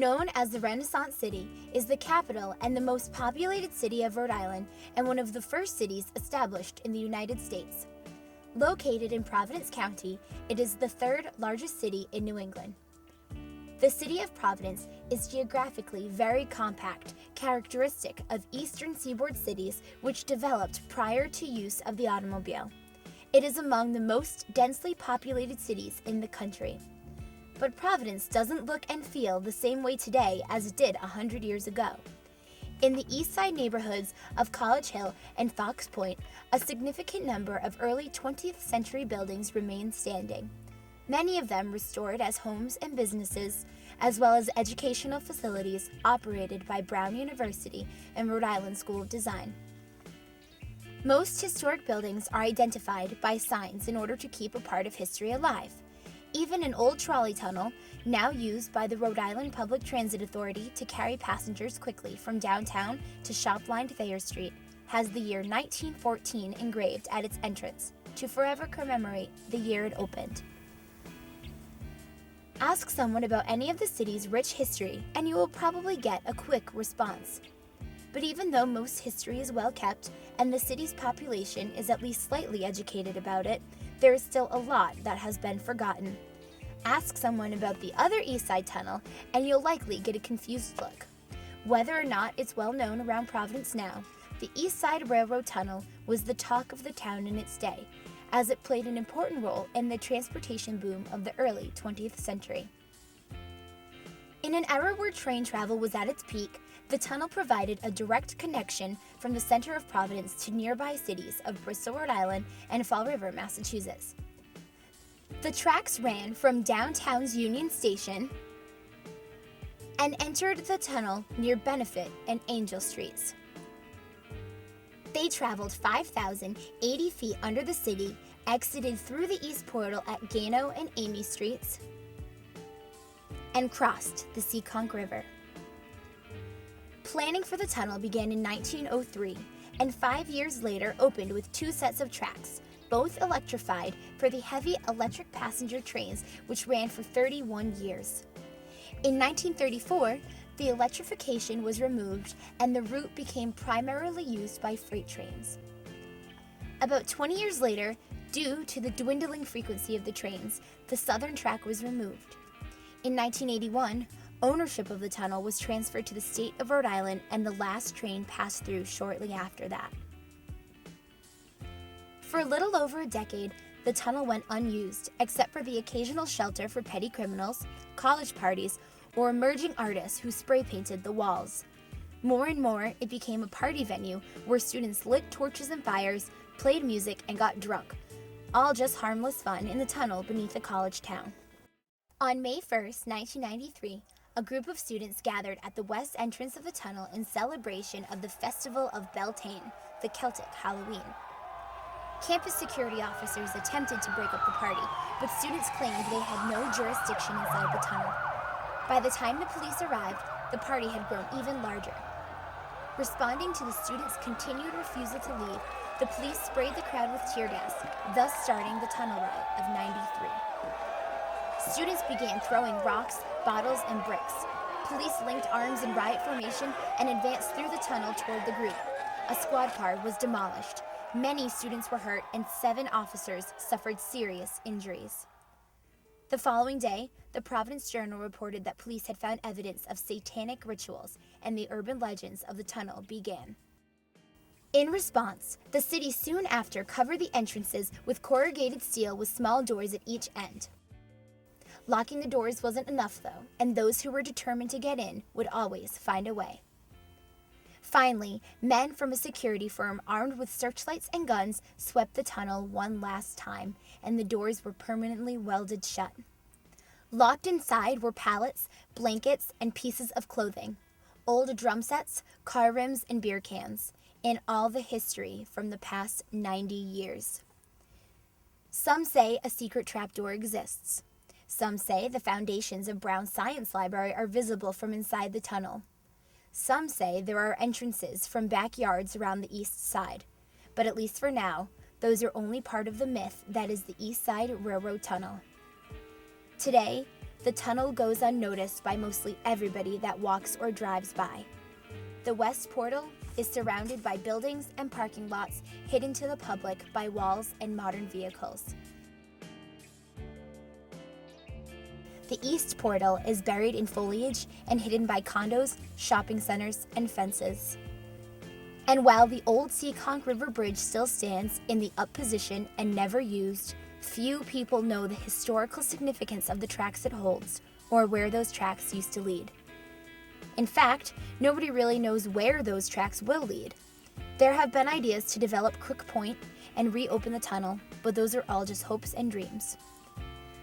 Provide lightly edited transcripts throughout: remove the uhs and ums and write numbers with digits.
Known as the Renaissance City, is the capital and the most populated city of Rhode Island and one of the first cities established in the United States. Located in Providence County, it is the third largest city in New England. The city of Providence is geographically very compact, characteristic of eastern seaboard cities which developed prior to use of the automobile. It is among the most densely populated cities in the country. But Providence doesn't look and feel the same way today as it did 100 years ago. In the east side neighborhoods of College Hill and Fox Point, a significant number of early 20th century buildings remain standing, many of them restored as homes and businesses, as well as educational facilities operated by Brown University and Rhode Island School of Design. Most historic buildings are identified by signs in order to keep a part of history alive. Even an old trolley tunnel, now used by the Rhode Island Public Transit Authority to carry passengers quickly from downtown to shop-lined Thayer Street, has the year 1914 engraved at its entrance to forever commemorate the year it opened. Ask someone about any of the city's rich history and you will probably get a quick response. But even though most history is well kept and the city's population is at least slightly educated about it, there is still a lot that has been forgotten. Ask someone about the other East Side Tunnel and you'll likely get a confused look. Whether or not it's well known around Providence now, the East Side Railroad Tunnel was the talk of the town in its day, as it played an important role in the transportation boom of the early 20th century. In an era where train travel was at its peak, the tunnel provided a direct connection from the center of Providence to nearby cities of Bristol, Rhode Island, and Fall River, Massachusetts. The tracks ran from downtown's Union Station and entered the tunnel near Benefit and Angel Streets. They traveled 5,080 feet under the city, exited through the east portal at Gano and Amy Streets, and crossed the Seekonk River. Planning for the tunnel began in 1903, and 5 years later opened with 2 sets of tracks, both electrified for the heavy electric passenger trains which ran for 31 years. In 1934, the electrification was removed and the route became primarily used by freight trains. About 20 years later, due to the dwindling frequency of the trains, the southern track was removed. In 1981, ownership of the tunnel was transferred to the state of Rhode Island and the last train passed through shortly after that. For a little over a decade, the tunnel went unused, except for the occasional shelter for petty criminals, college parties, or emerging artists who spray painted the walls. More and more, it became a party venue where students lit torches and fires, played music, and got drunk, all just harmless fun in the tunnel beneath the college town. On May 1st, 1993, a group of students gathered at the west entrance of the tunnel in celebration of the Festival of Beltane, the Celtic Halloween. Campus security officers attempted to break up the party, but students claimed they had no jurisdiction inside the tunnel. By the time the police arrived, the party had grown even larger. Responding to the students' continued refusal to leave, the police sprayed the crowd with tear gas, thus starting the tunnel riot of '93. Students began throwing rocks, bottles, and bricks. Police linked arms in riot formation and advanced through the tunnel toward the group. A squad car was demolished. Many students were hurt and 7 officers suffered serious injuries. The following day, the Providence Journal reported that police had found evidence of satanic rituals and the urban legends of the tunnel began. In response, the city soon after covered the entrances with corrugated steel with small doors at each end. Locking the doors wasn't enough though, and those who were determined to get in would always find a way. Finally, men from a security firm armed with searchlights and guns swept the tunnel one last time, and the doors were permanently welded shut. Locked inside were pallets, blankets, and pieces of clothing, old drum sets, car rims, and beer cans, and all the history from the past 90 years. Some say a secret trapdoor exists. Some say the foundations of Brown's Science Library are visible from inside the tunnel. Some say there are entrances from backyards around the east side, but at least for now, those are only part of the myth that is the East Side Railroad Tunnel. Today, the tunnel goes unnoticed by mostly everybody that walks or drives by. The west portal is surrounded by buildings and parking lots hidden to the public by walls and modern vehicles. The east portal is buried in foliage and hidden by condos, shopping centers, and fences. And while the old Seekonk River Bridge still stands in the up position and never used, few people know the historical significance of the tracks it holds or where those tracks used to lead. In fact, nobody really knows where those tracks will lead. There have been ideas to develop Crook Point and reopen the tunnel, but those are all just hopes and dreams.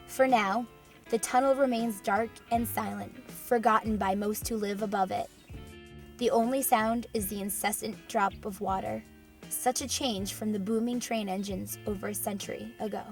For now, the tunnel remains dark and silent, forgotten by most who live above it. The only sound is the incessant drop of water, such a change from the booming train engines over a century ago.